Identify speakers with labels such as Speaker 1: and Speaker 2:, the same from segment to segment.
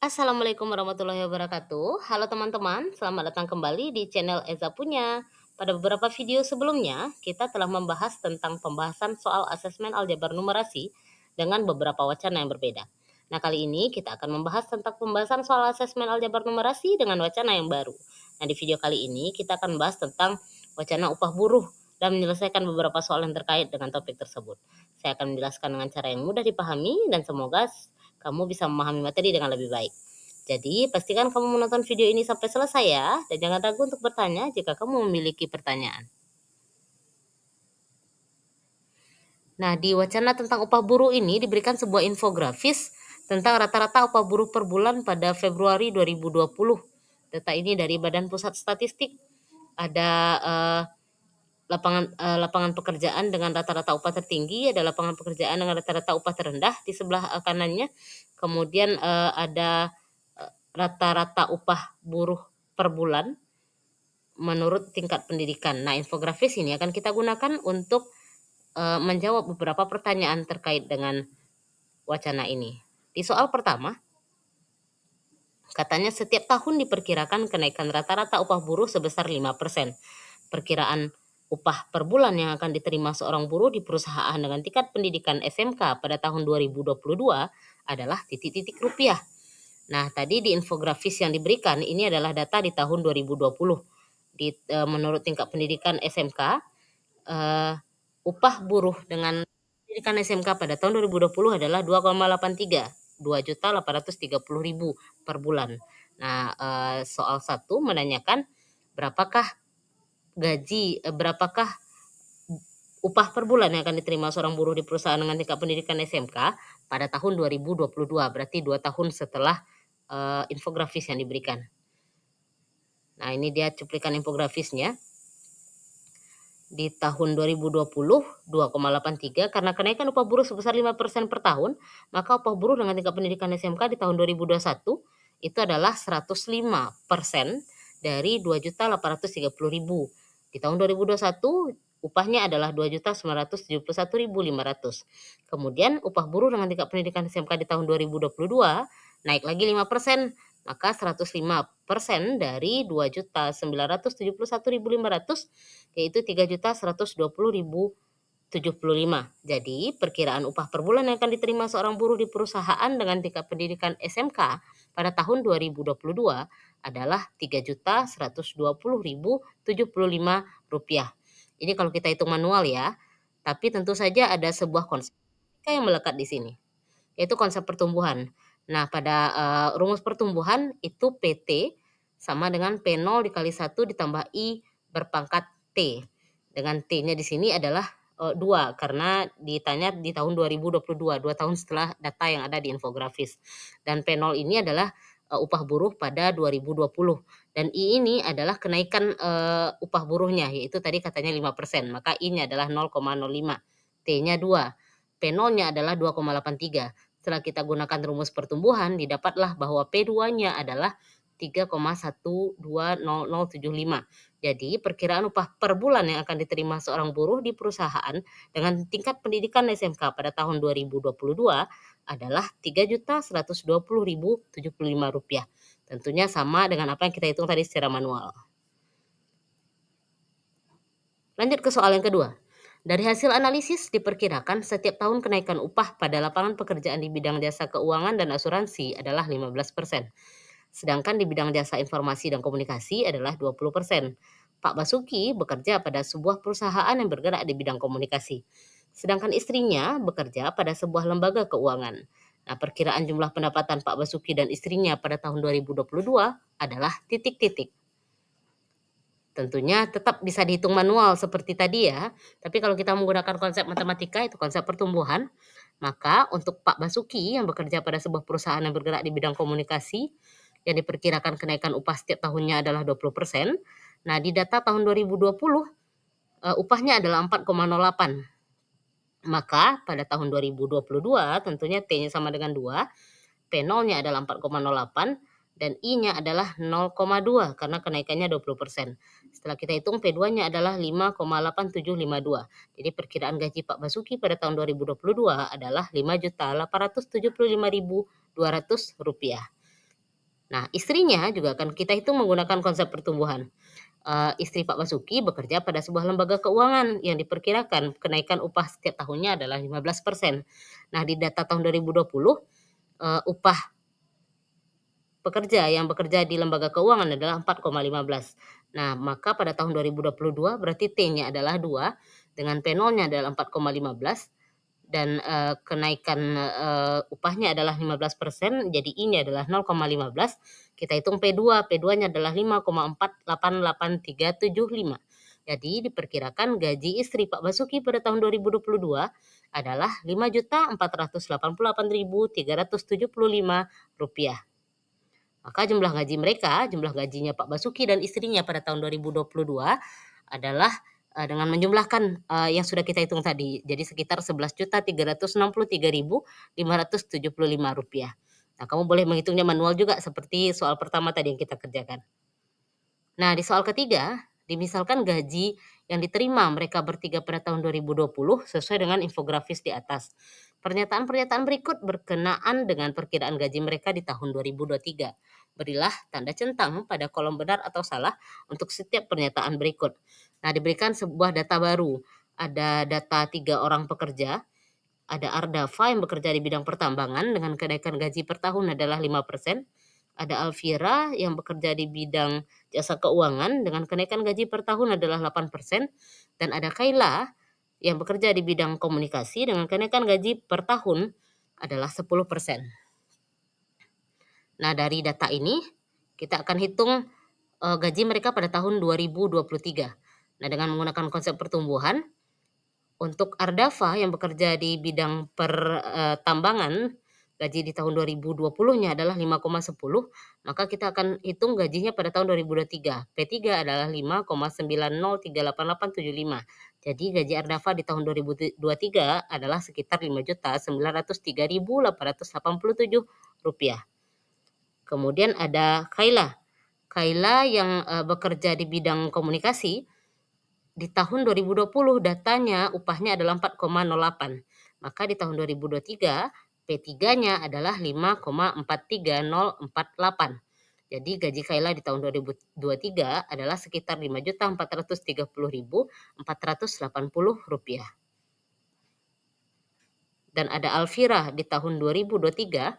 Speaker 1: Assalamualaikum warahmatullahi wabarakatuh. Halo teman-teman, selamat datang kembali di channel Eza Punya. Pada beberapa video sebelumnya, kita telah membahas tentang pembahasan soal asesmen aljabar numerasi dengan beberapa wacana yang berbeda. Nah, kali ini kita akan membahas tentang pembahasan soal asesmen aljabar numerasi dengan wacana yang baru. Nah, di video kali ini kita akan membahas tentang wacana upah buruh dan menyelesaikan beberapa soal yang terkait dengan topik tersebut. Saya akan menjelaskan dengan cara yang mudah dipahami dan semoga kamu bisa memahami materi dengan lebih baik. Jadi, pastikan kamu menonton video ini sampai selesai ya, dan jangan ragu untuk bertanya jika kamu memiliki pertanyaan. Nah, di wacana tentang upah buruh ini diberikan sebuah infografis tentang rata-rata upah buruh per bulan pada Februari 2020. Data ini dari Badan Pusat Statistik. Ada lapangan pekerjaan dengan rata-rata upah tertinggi, ada lapangan pekerjaan dengan rata-rata upah terendah di sebelah kanannya. Kemudian ada rata-rata upah buruh per bulan menurut tingkat pendidikan. Nah, infografis ini akan kita gunakan untuk menjawab beberapa pertanyaan terkait dengan wacana ini. Di soal pertama, katanya setiap tahun diperkirakan kenaikan rata-rata upah buruh sebesar 5%. Perkiraan upah per bulan yang akan diterima seorang buruh di perusahaan dengan tingkat pendidikan SMK pada tahun 2022 adalah titik-titik rupiah. Nah, tadi di infografis yang diberikan ini adalah data di tahun 2020. Menurut tingkat pendidikan SMK, upah buruh dengan pendidikan SMK pada tahun 2020 adalah 2,83, 2.830.000 per bulan. Nah, soal 1 menanyakan berapakah upah per bulan yang akan diterima seorang buruh di perusahaan dengan tingkat pendidikan SMK pada tahun 2022, berarti 2 tahun setelah infografis yang diberikan. Nah, ini dia cuplikan infografisnya. Di tahun 2020 2,83, karena kenaikan upah buruh sebesar 5% per tahun, maka upah buruh dengan tingkat pendidikan SMK di tahun 2021 itu adalah 105% dari 2.830.000. Di tahun 2021 upahnya adalah 2.971.500. Kemudian upah buruh dengan tingkat pendidikan SMK di tahun 2022 naik lagi 5%, maka 105% dari 2.971.500 yaitu 3.120.075. Jadi, perkiraan upah per bulan yang akan diterima seorang buruh di perusahaan dengan tingkat pendidikan SMK pada tahun 2022 adalah Rp3.120.075. Ini kalau kita hitung manual ya. Tapi tentu saja ada sebuah konsep yang melekat di sini, yaitu konsep pertumbuhan. Nah, pada rumus pertumbuhan itu PT sama dengan P0 dikali 1 ditambah I berpangkat T. Dengan T-nya di sini adalah 2 karena ditanya di tahun 2022, 2 tahun setelah data yang ada di infografis. Dan P0 ini adalah upah buruh pada 2020. Dan I ini adalah kenaikan upah buruhnya, yaitu tadi katanya 5%, maka I-nya adalah 0,05, T-nya 2, P0-nya adalah 2,83. Setelah kita gunakan rumus pertumbuhan, didapatlah bahwa P2-nya adalah 3,120075. Jadi, perkiraan upah per bulan yang akan diterima seorang buruh di perusahaan dengan tingkat pendidikan SMK pada tahun 2022 adalah Rp3.120.075. Tentunya sama dengan apa yang kita hitung tadi secara manual. Lanjut ke soal yang kedua. Dari hasil analisis diperkirakan setiap tahun kenaikan upah pada lapangan pekerjaan di bidang jasa keuangan dan asuransi adalah 15%. Sedangkan di bidang jasa informasi dan komunikasi adalah 20%. Pak Basuki bekerja pada sebuah perusahaan yang bergerak di bidang komunikasi. Sedangkan istrinya bekerja pada sebuah lembaga keuangan. Nah, perkiraan jumlah pendapatan Pak Basuki dan istrinya pada tahun 2022 adalah titik-titik. Tentunya tetap bisa dihitung manual seperti tadi ya, tapi kalau kita menggunakan konsep matematika, itu konsep pertumbuhan, maka untuk Pak Basuki yang bekerja pada sebuah perusahaan yang bergerak di bidang komunikasi, yang diperkirakan kenaikan upah setiap tahunnya adalah 20%. Nah, di data tahun 2020, upahnya adalah 4,08. Maka pada tahun 2022 tentunya T-nya sama dengan 2, P0-nya adalah 4,08, dan I-nya adalah 0,2 karena kenaikannya 20%. Setelah kita hitung P2-nya adalah 5,8752. Jadi perkiraan gaji Pak Basuki pada tahun 2022 adalah Rp5.875.200. Nah, istrinya juga akan kita hitung menggunakan konsep pertumbuhan. Istri Pak Basuki bekerja pada sebuah lembaga keuangan yang diperkirakan kenaikan upah setiap tahunnya adalah 15%. Nah, di data tahun 2020, upah pekerja yang bekerja di lembaga keuangan adalah 4,15. Nah, maka pada tahun 2022 berarti T-nya adalah 2, dengan P0-nya adalah 4,15 dan, kenaikan, upahnya adalah 15%, jadi I-nya adalah 0,15. Kita hitung P2, P2-nya adalah 5,488375. Jadi diperkirakan gaji istri Pak Basuki pada tahun 2022 adalah Rp5.488.375. Maka jumlah gajinya Pak Basuki dan istrinya pada tahun 2022 adalah, dengan menjumlahkan, yang sudah kita hitung tadi, jadi sekitar Rp11.363.575. Nah, kamu boleh menghitungnya manual juga seperti soal pertama tadi yang kita kerjakan. Nah, di soal ketiga, dimisalkan gaji yang diterima mereka bertiga pada tahun 2020 sesuai dengan infografis di atas. Pernyataan-pernyataan berikut berkenaan dengan perkiraan gaji mereka di tahun 2023. Berilah tanda centang pada kolom benar atau salah untuk setiap pernyataan berikut. Nah, diberikan sebuah data baru. Ada data 3 orang pekerja, ada Ardafa yang bekerja di bidang pertambangan dengan kenaikan gaji per tahun adalah 5%. Ada Alfira yang bekerja di bidang jasa keuangan dengan kenaikan gaji per tahun adalah 8%. Dan ada Kaila yang bekerja di bidang komunikasi dengan kenaikan gaji per tahun adalah 10%. Nah, dari data ini kita akan hitung gaji mereka pada tahun 2023. Nah, dengan menggunakan konsep pertumbuhan, untuk Ardafa yang bekerja di bidang pertambangan, gaji di tahun 2020-nya adalah 5,10, maka kita akan hitung gajinya pada tahun 2023. P3 adalah 5,90388875. Jadi gaji Ardafa di tahun 2023 adalah sekitar Rp5.903.887. Kemudian ada Kaila. Kaila yang bekerja di bidang komunikasi, di tahun 2020 datanya upahnya adalah 4,08. Maka di tahun 2023 P3-nya adalah 5,43048. Jadi gaji Kaila di tahun 2023 adalah sekitar Rp5.430.480. Dan ada Alfira di tahun 2023.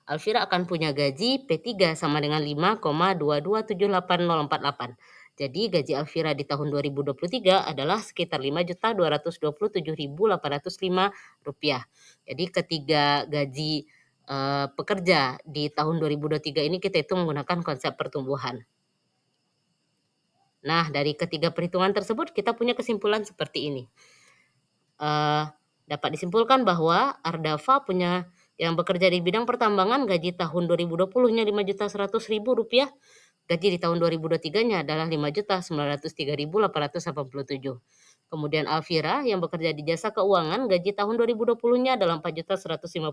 Speaker 1: Alfira akan punya gaji P3 sama dengan 5,22780488. Jadi gaji Alfira di tahun 2023 adalah sekitar Rp5.227.805. Jadi ketiga gaji pekerja di tahun 2023 ini kita hitung menggunakan konsep pertumbuhan. Nah, dari ketiga perhitungan tersebut kita punya kesimpulan seperti ini. Dapat disimpulkan bahwa Ardafa punya yang bekerja di bidang pertambangan gaji tahun 2020-nya Rp5.100.000. Gaji di tahun 2023-nya adalah Rp5.903.887. Kemudian Alfira yang bekerja di jasa keuangan gaji tahun 2020-nya adalah Rp4.150.000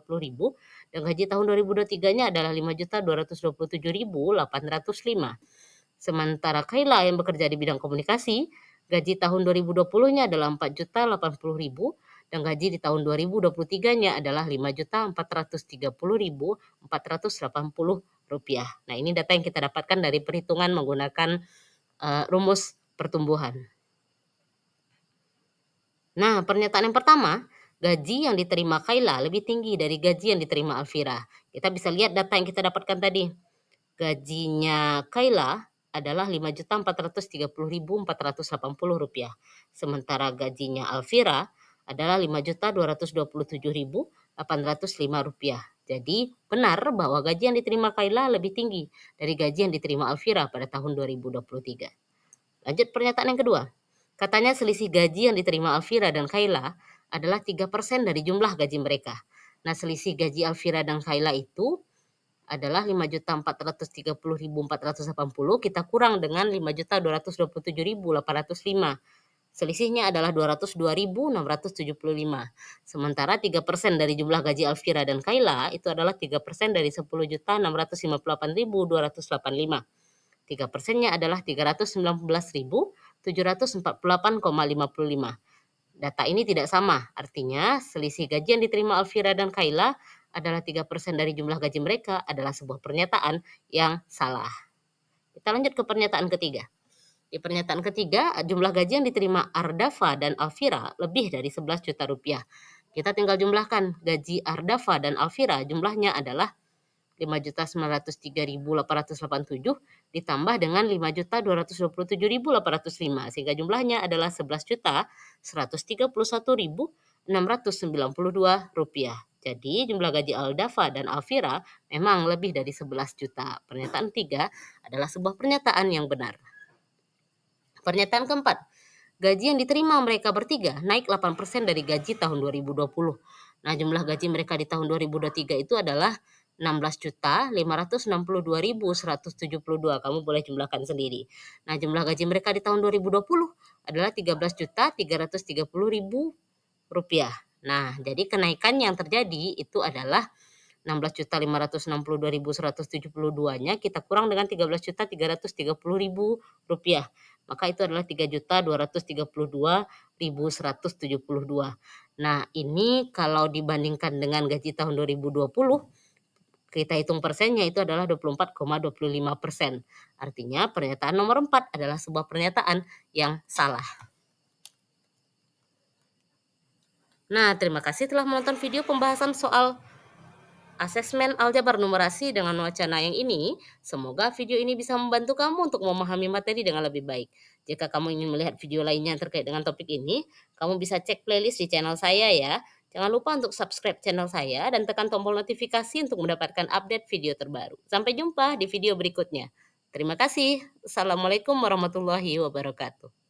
Speaker 1: dan gaji tahun 2023-nya adalah Rp5.227.805. Sementara Kaila yang bekerja di bidang komunikasi gaji tahun 2020-nya adalah Rp4.080.000 dan gaji di tahun 2023-nya adalah Rp5.430.480. Nah, ini data yang kita dapatkan dari perhitungan menggunakan rumus pertumbuhan. Nah, pernyataan yang pertama, gaji yang diterima Kaila lebih tinggi dari gaji yang diterima Alfira. Kita bisa lihat data yang kita dapatkan tadi. Gajinya Kaila adalah Rp5.430.480. Sementara gajinya Alfira adalah Rp5.227.805. Jadi benar bahwa gaji yang diterima Kaila lebih tinggi dari gaji yang diterima Alfira pada tahun 2023. Lanjut pernyataan yang kedua. Katanya selisih gaji yang diterima Alfira dan Kaila adalah 3% dari jumlah gaji mereka. Nah, selisih gaji Alfira dan Kaila itu adalah Rp5.430.480 kita kurang dengan Rp5.227.805. Selisihnya adalah Rp202.675. Sementara 3% dari jumlah gaji Alfira dan Kaila itu adalah 3% dari Rp10.658.285. 3%-nya adalah Rp319.748,55. Data ini tidak sama, artinya selisih gaji yang diterima Alfira dan Kaila adalah 3% dari jumlah gaji mereka adalah sebuah pernyataan yang salah. Kita lanjut ke pernyataan ketiga. Di pernyataan ketiga, jumlah gaji yang diterima Ardafa dan Alfira lebih dari 11 juta rupiah. Kita tinggal jumlahkan gaji Ardafa dan Alfira, jumlahnya adalah 5.903.887 ditambah dengan 5.227.805 sehingga jumlahnya adalah 11.131.692 rupiah. Jadi jumlah gaji Aldafa dan Alfira memang lebih dari 11 juta. Pernyataan 3 adalah sebuah pernyataan yang benar. Pernyataan keempat, gaji yang diterima mereka bertiga naik 8% dari gaji tahun 2020. Nah, jumlah gaji mereka di tahun 2023 itu adalah 16.562.172. Kamu boleh jumlahkan sendiri. Nah, jumlah gaji mereka di tahun 2020 adalah 13.330.000 rupiah. Nah, jadi kenaikan yang terjadi itu adalah 16.562.172-nya kita kurang dengan 13.330.000 rupiah. Maka itu adalah 3.232.172. Nah, ini kalau dibandingkan dengan gaji tahun 2020, kita hitung persennya itu adalah 24,25%. Artinya pernyataan nomor 4 adalah sebuah pernyataan yang salah. Nah, terima kasih telah menonton video pembahasan soal asesmen aljabar numerasi dengan wacana yang ini. Semoga video ini bisa membantu kamu untuk memahami materi dengan lebih baik. Jika kamu ingin melihat video lainnya terkait dengan topik ini, kamu bisa cek playlist di channel saya ya. Jangan lupa untuk subscribe channel saya dan tekan tombol notifikasi untuk mendapatkan update video terbaru. Sampai jumpa di video berikutnya. Terima kasih. Assalamualaikum warahmatullahi wabarakatuh.